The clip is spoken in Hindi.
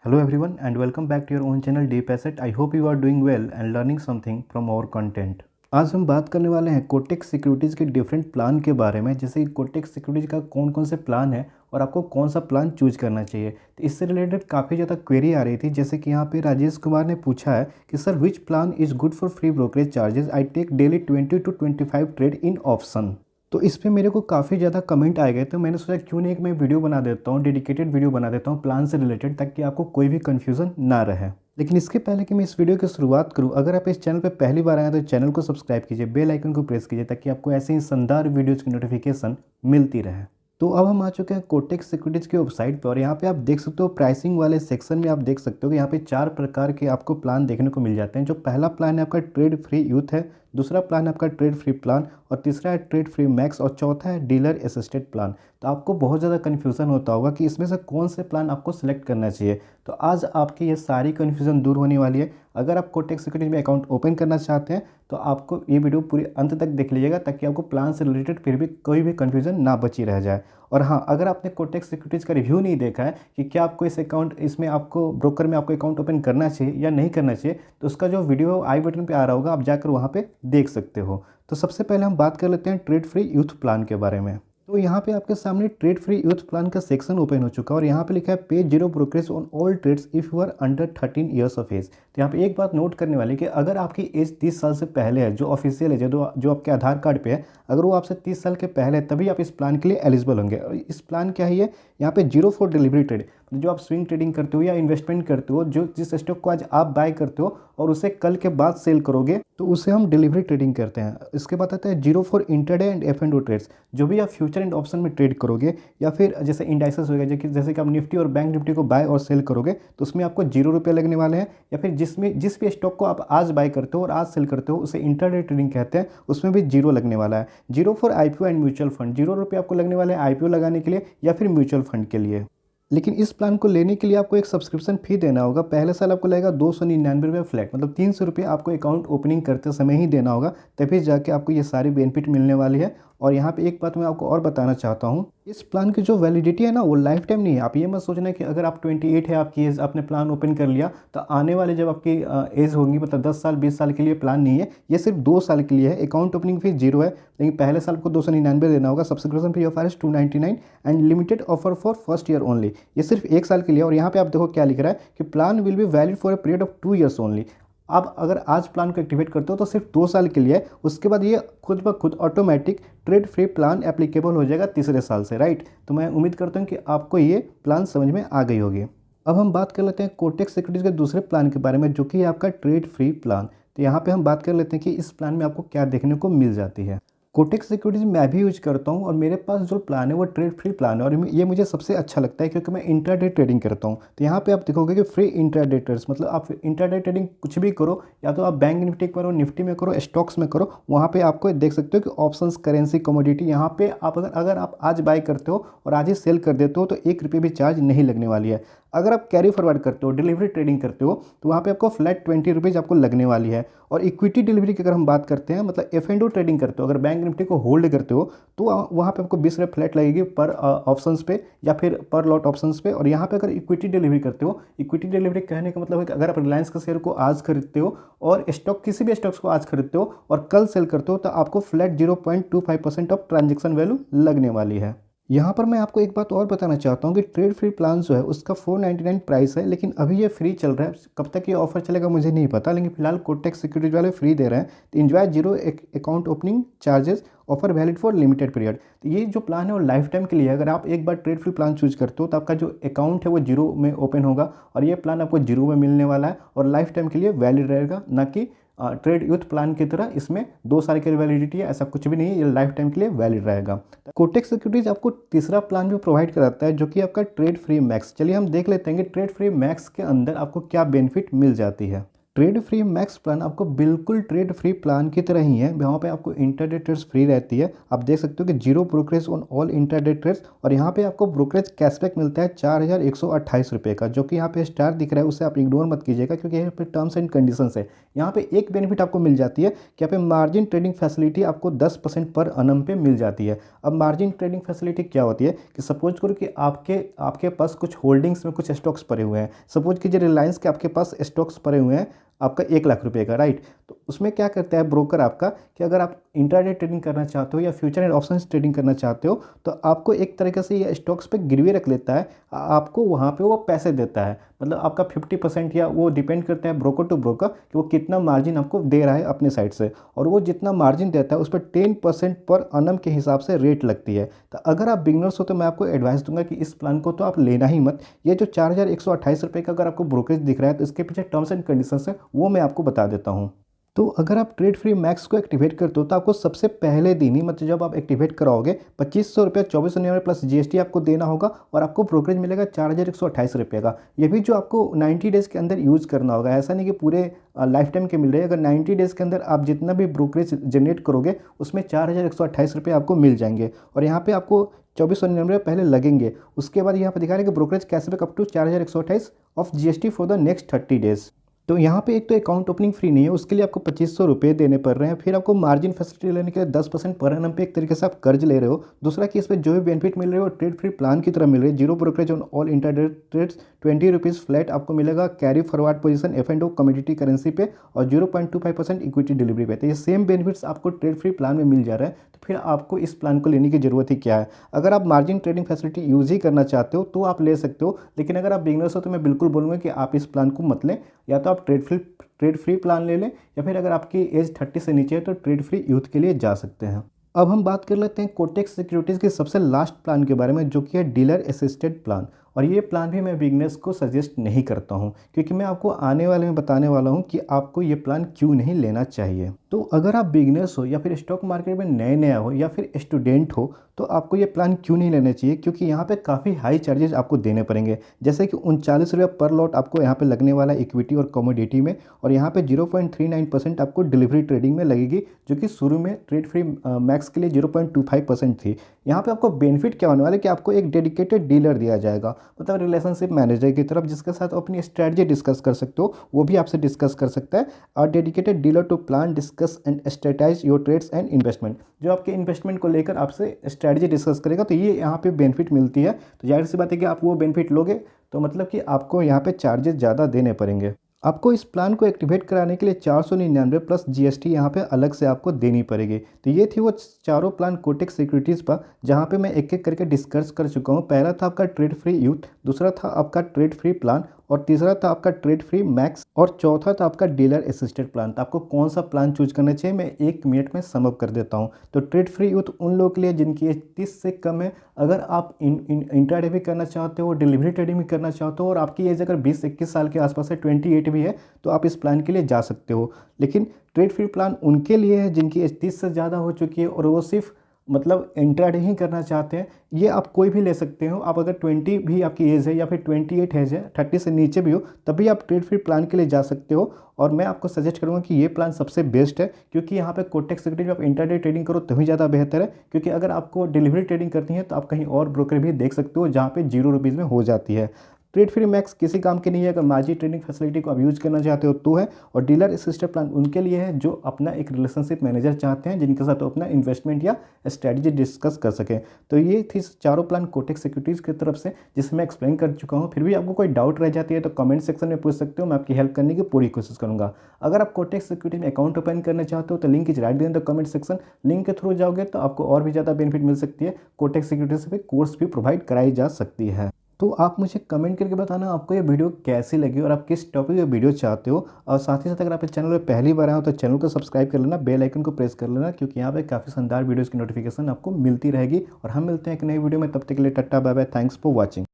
Hello everyone and welcome back to your own channel Deep Asset. I hope you are doing well and learning something from our content. आज हम बात करने वाले हैं कोटेक सिक्योरिटीज़ के डिफरेंट प्लान के बारे में, जैसे कि कोटेक सिक्योरिटीज़ का कौन कौन से प्लान है और आपको कौन सा प्लान चूज करना चाहिए। तो इससे रिलेटेड काफ़ी ज़्यादा क्वेरी आ रही थी, जैसे कि यहाँ पे राजेश कुमार ने पूछा है कि sir which plan is good for free brokerage charges, I take daily 20 to 25 trade in option. तो इस पे मेरे को काफ़ी ज़्यादा कमेंट आए गए, तो मैंने सोचा क्यों नहीं एक मैं वीडियो बना देता हूँ, डेडिकेटेड वीडियो बना देता हूँ प्लान से रिलेटेड, ताकि आपको कोई भी कन्फ्यूज़न ना रहे। लेकिन इसके पहले कि मैं इस वीडियो की शुरुआत करूँ, अगर आप इस चैनल पर पहली बार आए हैं तो चैनल को सब्सक्राइब कीजिए, बेल आइकन को प्रेस कीजिए, ताकि आपको ऐसे ही शानदार वीडियोज़ की नोटिफिकेशन मिलती रहे। तो अब हम आ चुके हैं कोटेक सिक्योरिटीज़ की वेबसाइट पर और यहाँ पे आप देख सकते हो प्राइसिंग वाले सेक्शन में आप देख सकते हो कि यहाँ पे 4 प्रकार के आपको प्लान देखने को मिल जाते हैं। जो पहला प्लान है आपका ट्रेड फ्री यूथ है, दूसरा प्लान है आपका ट्रेड फ्री प्लान, और तीसरा है ट्रेड फ्री मैक्स, और चौथा है डीलर असिस्टेड प्लान। तो आपको बहुत ज़्यादा कन्फ्यूज़न होता होगा कि इसमें से कौन से प्लान आपको सिलेक्ट करना चाहिए। तो आज आपकी ये सारी कन्फ्यूज़न दूर होने वाली है। अगर आप कोटेक सिक्योरिटीज़ में अकाउंट ओपन करना चाहते हैं तो आपको ये वीडियो पूरी अंत तक देख लीजिएगा, ताकि आपको प्लान से रिलेटेड फिर भी कोई भी कन्फ्यूज़न ना बची रह जाए। और हाँ, अगर आपने कोटेक सिक्योरिटीज़ का रिव्यू नहीं देखा है कि क्या आपको इस अकाउंट इसमें आपको ब्रोकर में आपको अकाउंट ओपन करना चाहिए या नहीं करना चाहिए, तो उसका जो वीडियो आई बटन पे आ रहा होगा, आप जाकर वहाँ पे देख सकते हो। तो सबसे पहले हम बात कर लेते हैं ट्रेड फ्री यूथ प्लान के बारे में। तो यहाँ पे आपके सामने ट्रेड फ्री यूथ प्लान का सेक्शन ओपन हो चुका है और यहाँ पे लिखा है pay zero brokerage on all trades if you are under 13 years of age. तो यहाँ पे एक बात नोट करने वाली कि अगर आपकी एज 30 साल से पहले है, जो ऑफिशियल है, जो आपके आधार कार्ड पे है, अगर वो आपसे 30 साल के पहले है, तभी आप इस प्लान के लिए एलिजिबल होंगे। और इस प्लान क्या है, यहाँ पे जीरो फॉर डिलीवरी ट्रेड, जो आप स्विंग ट्रेडिंग करते हो या इन्वेस्टमेंट करते हो, जो जिस स्टॉक को आज आप बाय करते हो और उसे कल के बाद सेल करोगे, तो उसे हम डिलीवरी ट्रेडिंग करते हैं। इसके बाद आता है zero for intraday and f and o trades, जो भी आप फ्यूचर एंड ऑप्शन में ट्रेड करोगे, या फिर जैसे इंडाइसेस हो गया, जैसे कि आप निफ्टी और बैंक निफ्टी को बाय और सेल करोगे, तो उसमें आपको ₹0 लगने वाले हैं। या फिर जिस भी स्टॉक को आप आज बाय करते हो और आज सेल करते हो, उसे इंटरडे ट्रेडिंग कहते हैं, उसमें भी 0 लगने वाला है। Zero for IPO and mutual fund, ₹0 आपको लगने वाले हैं आईपीओ लगाने के लिए या फिर म्यूचुअल फंड के लिए। लेकिन इस प्लान को लेने के लिए आपको एक सब्सक्रिप्शन फ़ी देना होगा। पहले साल आपको लगेगा ₹299 फ्लैट, मतलब ₹300 आपको अकाउंट ओपनिंग करते समय ही देना होगा, तभी जाके आपको ये सारी बेनिफिट मिलने वाली है। और यहाँ पे एक बात मैं आपको और बताना चाहता हूँ, इस प्लान की जो वैलिडिटी है ना, वो लाइफ टाइम नहीं है। आप ये मत सोचना कि अगर आप 28 है आपकी एज, आपने प्लान ओपन कर लिया, तो आने वाले जब आपकी एज होगी, मतलब 10 साल 20 साल के लिए प्लान नहीं है, ये सिर्फ 2 साल के लिए है। अकाउंट ओपनिंग फीस 0 है, लेकिन पहले साल को 299 देना होगा। Subscription fee of R 299 and limited offer for first year only, ये सिर्फ 1 साल के लिए। और यहाँ पे आप देखो क्या लिख रहा है कि plan will be valid for a period of 2 years only. आप अगर आज प्लान को एक्टिवेट करते हो तो सिर्फ 2 साल के लिए है, उसके बाद ये खुद ब खुद automatic trade free plan applicable हो जाएगा तीसरे साल से, राइट। तो मैं उम्मीद करता हूँ कि आपको ये प्लान समझ में आ गई होगी। अब हम बात कर लेते हैं कोटेक सिक्योरिटीज़ के दूसरे प्लान के बारे में, जो कि है आपका ट्रेड फ्री प्लान। तो यहाँ पे हम बात कर लेते हैं कि इस प्लान में आपको क्या देखने को मिल जाती है। कोटेक सिक्योरिटीज़ मैं भी यूज करता हूँ और मेरे पास जो प्लान है वो ट्रेड फ्री प्लान है, और ये मुझे सबसे अच्छा लगता है क्योंकि मैं इंट्राडे ट्रेडिंग करता हूँ। तो यहाँ पे आप देखोगे कि फ्री इंट्राडे ट्रेड्स, मतलब आप इंट्राडे ट्रेडिंग कुछ भी करो, या तो आप बैंक निफ्टी करो, निफ्टी में करो, स्टॉक्स में करो, वहाँ पे आपको देख सकते हो कि ऑप्शंस, करेंसी, कमोडिटी, यहाँ पे आप अगर आप आज बाय करते हो और आज ही सेल कर देते हो तो ₹1 भी चार्ज नहीं लगने वाली है। अगर आप कैरी फॉरवर्ड करते हो, डिलीवरी ट्रेडिंग करते हो, तो वहाँ पे आपको फ्लैट ₹20 आपको लगने वाली है। और इक्विटी डिलीवरी की अगर हम बात करते हैं, मतलब एफ एंड ओ ट्रेडिंग करते हो, अगर बैंक निफ्टी को होल्ड करते हो, तो वहाँ पे आपको ₹20 फ्लैट लगेगी पर ऑप्शंस पे या फिर पर लॉट ऑप्शंस पे। और यहाँ पे अगर इक्विटी डिलीवरी करते हो, इक्विटी डिलीवरी कहने का मतलब है कि अगर आप रिलायंस के शेयर को आज खरीदते हो और स्टॉक, किसी भी स्टॉक्स को आज खरीदते हो और कल सेल करते हो, तो आपको फ्लैट 0.25% ऑफ ट्रांजेक्शन वैल्यू लगने वाली है। यहाँ पर मैं आपको एक बात और बताना चाहता हूँ कि ट्रेड फ्री प्लान जो है उसका 499 प्राइस है, लेकिन अभी ये फ्री चल रहा है। कब तक ये ऑफर चलेगा मुझे नहीं पता, लेकिन फिलहाल कोटेक सिक्योरिटीज वाले फ्री दे रहे हैं। तो enjoy zero account opening charges, offer valid for limited period. तो ये जो प्लान है वो लाइफ टाइम के लिए है। अगर आप एक बार ट्रेड फ्री प्लान चूज करते हो तो आपका जो अकाउंट है वो 0 में ओपन होगा, और ये प्लान आपको 0 में मिलने वाला है और लाइफ टाइम के लिए वैलिड रहेगा, ना कि ट्रेड यूथ प्लान की तरह इसमें 2 साल की वैलिडिटी है, ऐसा कुछ भी नहीं है। ये लाइफ टाइम के लिए वैलिड रहेगा। कोटेक सिक्योरिटीज आपको तीसरा प्लान भी प्रोवाइड कराता है, जो कि आपका ट्रेड फ्री मैक्स। चलिए हम देख लेते हैं कि ट्रेड फ्री मैक्स के अंदर आपको क्या बेनिफिट मिल जाती है। ट्रेड फ्री मैक्स प्लान आपको बिल्कुल ट्रेड फ्री प्लान की तरह ही है। यहाँ पे आपको इंटरडे ट्रेड्स फ्री रहती है। आप देख सकते हो कि zero brokerage on all intraday trades, और यहाँ पे आपको ब्रोकरेज कैशबैक मिलता है 4128 रुपये का, जो कि यहाँ पे स्टार दिख रहा है, उसे आप इग्नोर मत कीजिएगा क्योंकि यहाँ पे टर्म्स एंड कंडीशंस है। यहाँ पे एक बेनिफिट आपको मिल जाती है कि यहाँ पे मार्जिन ट्रेडिंग फैसिलिटी आपको 10% पर अनम पे मिल जाती है। अब मार्जिन ट्रेडिंग फैसिलिटी क्या होती है कि सपोज करो कि आपके पास कुछ होल्डिंग्स में कुछ स्टॉक्स पड़े हुए हैं। सपोज कीजिए रिलायंस के आपके पास स्टॉक्स पड़े हुए हैं आपका 1 लाख रुपए का, राइट। तो उसमें क्या करता है ब्रोकर आपका कि अगर आप इंट्राडे ट्रेडिंग करना चाहते हो या फ्यूचर एंड ऑप्शंस ट्रेडिंग करना चाहते हो तो आपको एक तरीके से ये स्टॉक्स पे गिरवी रख लेता है, आपको वहाँ पे वो पैसे देता है। मतलब आपका 50% या वो डिपेंड करता है ब्रोकर टू ब्रोकर कि वो कितना मार्जिन आपको दे रहा है अपने साइड से, और वो जितना मार्जिन देता है उस पर 10% पर अनम के हिसाब से रेट लगती है। तो अगर आप बिगनर्स हो तो मैं आपको एडवाइस दूंगा कि इस प्लान को तो आप लेना ही मत। ये जो 4128 रुपये का अगर आपको ब्रोकरेज दिख रहा है तो इसके पीछे टर्म्स एंड कंडीशंस है, वो मैं आपको बता देता हूँ। तो अगर आप ट्रेड फ्री मैक्स को एक्टिवेट करते हो तो आपको सबसे पहले दिन ही, मतलब जब आप एक्टिवेट कराओगे, 2500 रुपये 2499 प्लस जीएसटी आपको देना होगा और आपको ब्रोकरेज मिलेगा 4128 रुपये का। ये भी जो आपको 90 डेज़ के अंदर यूज़ करना होगा, ऐसा नहीं कि पूरे लाइफ टाइम के मिल रहे हैं। अगर 90 डेज़ के अंदर आप जितना भी ब्रोकरेज जनरेट करोगे उसमें 4128 रुपये आपको मिल जाएंगे, और यहाँ पर आपको 2499 पहले लगेंगे। उसके बाद यहाँ पर दिखा रहे हैं कि brokerage cashback up to 4128 off GST for the next 30 days. तो यहाँ पे एक तो अकाउंट ओपनिंग फ्री नहीं है, उसके लिए आपको 2500 रुपये देने पड़ रहे हैं। फिर आपको मार्जिन फैसिलिटी लेने के लिए 10% पर एनम पे एक तरीके से आप कर्ज ले रहे हो। दूसरा कि इस पर जो भी बेनिफिट मिल रहे हो ट्रेड फ्री प्लान की तरह मिल रही है। Zero brokerage on all intraday trades, 20 rupees flat आपको मिलेगा carry forward position F&O commodity currency पे, और 0.25% इक्विटी डिलीवरी पे। तो ये सेम बेनिफिट्स आपको ट्रेड फ्री प्लान में मिल जा रहा है, तो फिर आपको इस प्लान को लेने की ज़रूरत ही क्या है। अगर आप मार्जिन ट्रेडिंग फैसिलिटी यूज़ ही करना चाहते हो तो आप ले सकते हो, लेकिन अगर आप बिगनर्स हो तो मैं बिल्कुल बोलूँगा कि आप इस प्लान को मत लें। या तो आप ट्रेड फ्री प्लान ले लें, या फिर अगर आपकी एज 30 से नीचे है तो ट्रेड फ्री यूथ के लिए जा सकते हैं। अब हम बात कर लेते हैं कोटेक्स सिक्योरिटीज़ के सबसे लास्ट प्लान के बारे में, जो कि है डीलर असिस्टेड प्लान। और ये प्लान भी मैं बिगनर्स को सजेस्ट नहीं करता हूँ, क्योंकि मैं आपको आने वाले में बताने वाला हूँ कि आपको ये प्लान क्यों नहीं लेना चाहिए। तो अगर आप बिगनर्स हो या फिर स्टॉक मार्केट में नया हो या फिर स्टूडेंट हो तो आपको ये प्लान क्यों नहीं लेना चाहिए, क्योंकि यहाँ पे काफ़ी हाई चार्जेस आपको देने पड़ेंगे। जैसे कि 39 रुपये पर लॉट आपको यहाँ पे लगने वाला है इक्विटी और कमोडिटी में, और यहाँ पे 0.39% आपको डिलीवरी ट्रेडिंग में लगेगी, जो कि शुरू में ट्रेड फ्री मैक्स के लिए 0.25% थी। यहाँ पे आपको बेनिफिट क्या होने वाला है कि आपको एक डेडिकेटेड डीलर दिया जाएगा, मतलब रिलेशनशिप मैनेजर की तरफ, जिसके साथ अपनी स्ट्रैटेजी डिस्कस कर सकते हो, वो भी आपसे डिस्कस कर सकता है। और dedicated dealer to plan discuss and strategise your trades and investment, जो आपके इन्वेस्टमेंट को लेकर आपसे स्ट्रैटेजी डिस्कस करेगा। तो ये यहाँ पे बेनिफिट मिलती है। तो जाहिर सी बात है कि आप वो बेनिफिट लोगे तो मतलब कि आपको यहाँ पे चार्जेस ज़्यादा देने पड़ेंगे। आपको इस प्लान को एक्टिवेट कराने के लिए 499 प्लस जीएसटी यहाँ पे अलग से आपको देनी पड़ेगी। तो ये थी वो चारों प्लान कोटेक्स सिक्योरिटीज़ पर, जहाँ पे मैं एक एक करके डिस्कस कर चुका हूँ। पहला था आपका ट्रेड फ्री यूथ, दूसरा था आपका ट्रेड फ्री प्लान, और तीसरा था आपका ट्रेड फ्री मैक्स, और चौथा था आपका डीलर असिस्टेड प्लान। तो आपको कौन सा प्लान चूज करना चाहिए मैं 1 मिनट में सम अप कर देता हूँ। तो ट्रेड फ्री यूथ उन लोगों के लिए जिनकी एज 30 से कम है। अगर आप इंट्राडे भी करना चाहते हो, डिलीवरी ट्रेडिंग भी करना चाहते हो, और आपकी एज अगर 20-21 साल के आसपास है, 28 भी है, तो आप इस प्लान के लिए जा सकते हो। लेकिन ट्रेड फ्री प्लान उनके लिए है जिनकी एज 30 से ज़्यादा हो चुकी है और वो सिर्फ मतलब इंट्राडे ही करना चाहते हैं। ये आप कोई भी ले सकते हो। आप अगर 20 भी आपकी एज है या फिर 28 एज है, 30 से नीचे भी हो, तभी आप ट्रेड फ्री प्लान के लिए जा सकते हो। और मैं आपको सजेस्ट करूंगा कि ये प्लान सबसे बेस्ट है, क्योंकि यहाँ पे कोटेक्स सिक्योरिटीज आप इंट्राडे ट्रेडिंग करो तभी ज़्यादा बेहतर है। क्योंकि अगर आपको डिलीवरी ट्रेडिंग करनी है तो आप कहीं और ब्रोकर भी देख सकते हो जहाँ पे 0 रुपीज़ में हो जाती है। ट्रेड फ्री मैक्स किसी काम की नहीं है। अगर मार्जिन ट्रेडिंग फैसिलिटी को आप यूज़ करना चाहते हो तो है, और डीलर असिस्टेड प्लान उनके लिए है जो अपना एक रिलेशनशिप मैनेजर चाहते हैं, जिनके साथ अपना इन्वेस्टमेंट या स्ट्रैटेजी डिस्कस कर सकें। तो ये थी चारों प्लान कोटेक्स सिक्योरिटीज़ की तरफ से, जिसे मैं एक्सप्लेन कर चुका हूँ। फिर भी आपको कोई डाउट रह जाती है तो कमेंट सेक्शन में पूछ सकते हो, मैं आपकी हेल्प करने की पूरी कोशिश करूँगा। अगर आप कोटेक्स सिक्योरिटी में अकाउंट ओपन करना चाहते हो तो link is right in the comment section. Link के थ्रू जाओगे तो आपको और भी ज़्यादा बेनिफिट मिल सकती है। कोटेक्स सिक्योरिटी से भी कोर्स भी प्रोवाइड कराई जा सकती है। तो आप मुझे कमेंट करके बताना आपको ये वीडियो कैसी लगी और आप किस टॉपिक पे वीडियो चाहते हो। और साथ ही साथ अगर आप इस चैनल पर पहली बार आए हो तो चैनल को सब्सक्राइब कर लेना, बेल आइकन को प्रेस कर लेना, क्योंकि यहाँ पे काफ़ी शानदार वीडियोज़ की नोटिफिकेशन आपको मिलती रहेगी। और हम मिलते हैं एक नई वीडियो में, तब तक के लिए tata bye bye, thanks for watching.